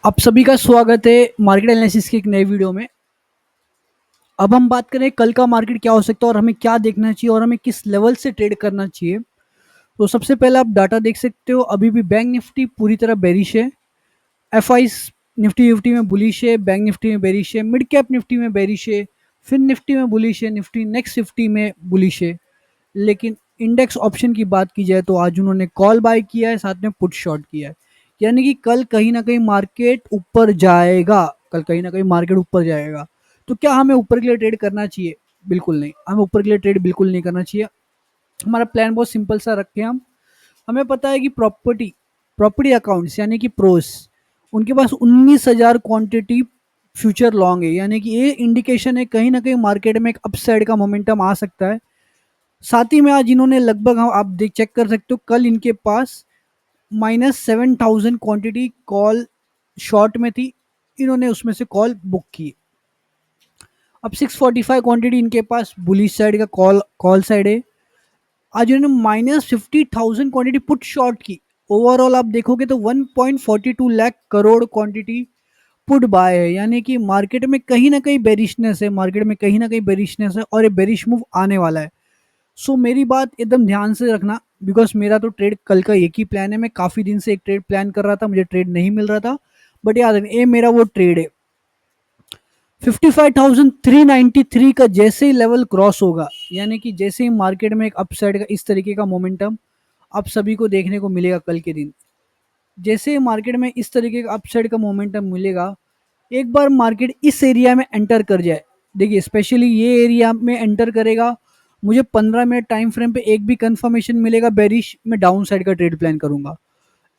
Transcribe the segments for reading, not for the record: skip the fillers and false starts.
आप सभी का स्वागत है मार्केट एनालिसिस की एक नई वीडियो में। अब हम बात करें कल का मार्केट क्या हो सकता है और हमें क्या देखना चाहिए और हमें किस लेवल से ट्रेड करना चाहिए। तो सबसे पहले आप डाटा देख सकते हो, अभी भी बैंक निफ्टी पूरी तरह बेरिश है। एफ आई निफ्टी निफ्टी में बुलिश है, बैंक निफ्टी में बेरिश है, मिड कैप निफ्टी में बेरिश है, फिर निफ्टी में बुलिश है, निफ्टी नेक्स्ट निफ्टी में बुलिश है। लेकिन इंडेक्स ऑप्शन की बात की जाए तो आज उन्होंने कॉल बाय किया है, साथ में पुट शॉर्ट किया है। यानी कि कल कहीं ना कहीं मार्केट ऊपर जाएगा, कल कहीं ना कहीं मार्केट ऊपर जाएगा। तो क्या हमें ऊपर के लिए ट्रेड करना चाहिए? बिल्कुल नहीं, हमें ऊपर के लिए ट्रेड बिल्कुल नहीं करना चाहिए। हमारा प्लान बहुत सिंपल सा रखे हम। हमें पता है कि प्रॉपर्टी प्रॉपर्टी अकाउंट्स यानी कि प्रोस, उनके पास 19,000 क्वांटिटी फ्यूचर लॉन्ग है। यानी कि ये इंडिकेशन है कहीं ना कहीं मार्केट में एक अपसाइड का मोमेंटम आ सकता है। साथ ही में आज इन्होंने लगभग, हम आप देख चेक कर सकते हो, कल इनके पास -7,000 क्वांटिटी कॉल शॉर्ट में थी, इन्होंने उसमें से कॉल बुक की। अब 645 क्वांटिटी इनके पास बुलिश साइड का कॉल कॉल साइड है। आज इन्होंने -50,000 क्वांटिटी पुट शॉर्ट की। ओवरऑल आप देखोगे तो 1.42 lakh crore quantity put buy है। यानी कि मार्केट में कहीं ना कहीं बेरिशनेस है, मार्केट में कहीं ना कहीं बेरिशनेस है और ये बेरिश मूव आने वाला है। सो मेरी बात एकदम ध्यान से रखना, बिकॉज मेरा तो ट्रेड कल का एक ही प्लान है। मैं काफ़ी दिन से एक ट्रेड प्लान कर रहा था, मुझे ट्रेड नहीं मिल रहा था, बट याद रखना ये मेरा वो ट्रेड है। 55,393 का जैसे ही लेवल क्रॉस होगा, यानी कि जैसे ही मार्केट में एक अपसाइड का इस तरीके का मोमेंटम आप सभी को देखने को मिलेगा कल के दिन, जैसे ही मार्केट में इस तरीके का अपसाइड का मोमेंटम मिलेगा, एक बार मार्केट इस एरिया में एंटर कर जाए, देखिए स्पेशली ये एरिया में एंटर करेगा, मुझे 15 मिनट टाइम फ्रेम पे एक भी कंफर्मेशन मिलेगा बेरिश, मैं डाउन साइड का ट्रेड प्लान करूंगा।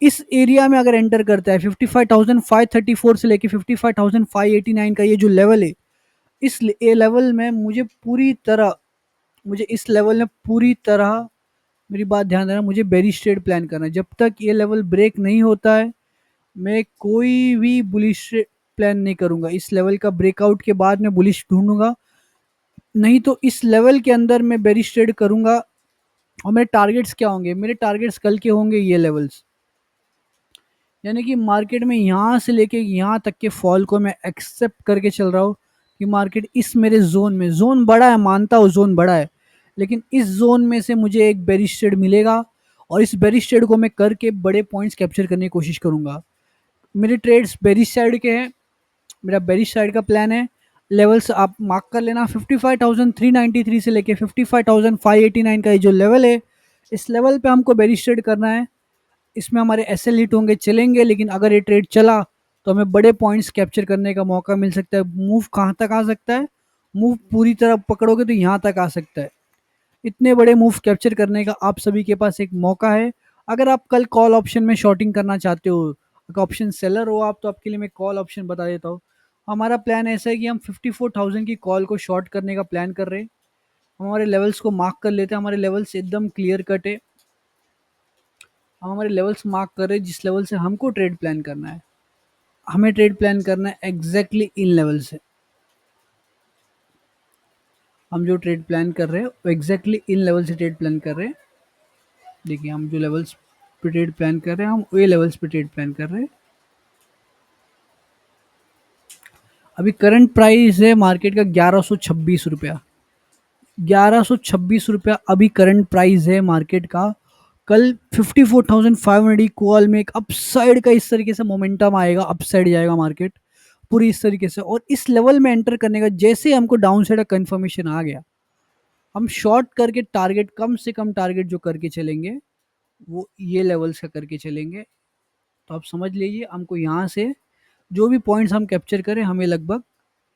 इस एरिया में अगर एंटर करता है 55,534 से लेके 55,589 का ये जो लेवल है, इस लेवल में मुझे इस लेवल में पूरी तरह, मेरी बात ध्यान देना, मुझे बेरिश ट्रेड प्लान करना है। जब तक ये लेवल ब्रेक नहीं होता है मैं कोई भी बुलिश प्लान नहीं करूंगा। इस लेवल का ब्रेकआउट के बाद मैं बुलिश ढूंढूंगा, नहीं तो इस लेवल के अंदर मैं बेरिश ट्रेड करूंगा। और मेरे टारगेट्स क्या होंगे? मेरे टारगेट्स कल के होंगे ये लेवल्स, यानी कि मार्केट में यहाँ से लेके यहाँ तक के फॉल को मैं एक्सेप्ट करके चल रहा हूँ कि मार्केट इस मेरे जोन में, जोन बड़ा है, मानता हूँ जोन बड़ा है, लेकिन इस जोन में से मुझे एक बेरिश ट्रेड मिलेगा और इस बेरिश ट्रेड को मैं करके बड़े पॉइंट्स कैप्चर करने की कोशिश करूंगा। मेरे ट्रेड्स बेरिश साइड के हैं, मेरा बेरिश साइड का प्लान है। लेवल्स आप मार्क कर लेना, 55,393 से लेके 55,589 का ये जो लेवल है, इस लेवल पे हमको बेरिश ट्रेड करना है। इसमें हमारे एसएल हिट होंगे, चलेंगे, लेकिन अगर ये ट्रेड चला तो हमें बड़े पॉइंट्स कैप्चर करने का मौका मिल सकता है। मूव कहाँ तक आ सकता है? मूव पूरी तरह पकड़ोगे तो यहाँ तक आ सकता है। इतने बड़े मूव कैप्चर करने का आप सभी के पास एक मौका है। अगर आप कल कॉल ऑप्शन में शॉर्टिंग करना चाहते हो, अगर ऑप्शन सेलर हो आप, तो आपके लिए मैं कॉल ऑप्शन बता देता हूँ। हमारा प्लान ऐसा है कि हम 54,000 की कॉल को शॉर्ट करने का प्लान कर रहे हैं। हम हमारे लेवल्स को मार्क कर लेते हैं, हमारे लेवल्स एकदम क्लियर कट है। हम हमारे लेवल्स मार्क कर रहे हैं जिस लेवल से हमको ट्रेड प्लान करना है। हमें ट्रेड प्लान करना है एग्जैक्टली इन लेवल से। हम जो ट्रेड प्लान कर रहे हैं वो एग्जैक्टली इन लेवल से ट्रेड प्लान कर रहे हैं। देखिए हम जो लेवल्स पे ट्रेड प्लान कर रहे हैं, हम ये लेवल्स पे ट्रेड प्लान कर रहे हैं। अभी करंट प्राइस है मार्केट का 1126 रुपया। 1126 रुपया अभी करंट प्राइस है मार्केट का। कल 54,500 कॉल में एक अपसाइड का इस तरीके से मोमेंटम आएगा, अपसाइड जाएगा मार्केट पूरी इस तरीके से, और इस लेवल में एंटर करने का जैसे हमको डाउन साइड का कंफर्मेशन आ गया, हम शॉर्ट करके टारगेट, कम से कम टारगेट जो करके चलेंगे वो ये लेवल्स का करके चलेंगे। तो आप समझ लीजिए हमको यहाँ से जो भी पॉइंट्स हम कैप्चर करें, हमें लगभग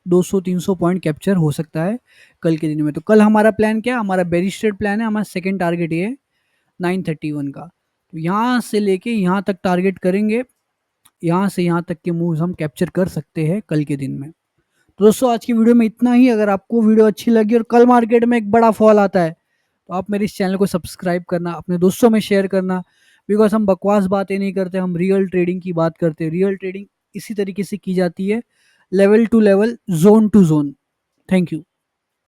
200-300 पॉइंट कैप्चर हो सकता है कल के दिन में। तो कल हमारा प्लान क्या है? हमारा बेरिश ट्रेड प्लान है। हमारा सेकंड टारगेट ये है 931 का। तो यहाँ से लेके यहाँ तक टारगेट करेंगे, यहाँ से यहाँ तक के मूव्स हम कैप्चर कर सकते हैं कल के दिन में। तो दोस्तों आज की वीडियो में इतना ही। अगर आपको वीडियो अच्छी लगी और कल मार्केट में एक बड़ा फॉल आता है तो आप मेरे इस चैनल को सब्सक्राइब करना, अपने दोस्तों में शेयर करना, बिकॉज हम बकवास बातें नहीं करते, हम रियल ट्रेडिंग की बात करते हैं। रियल ट्रेडिंग इसी तरीके से की जाती है, level to level, zone to zone. Thank you.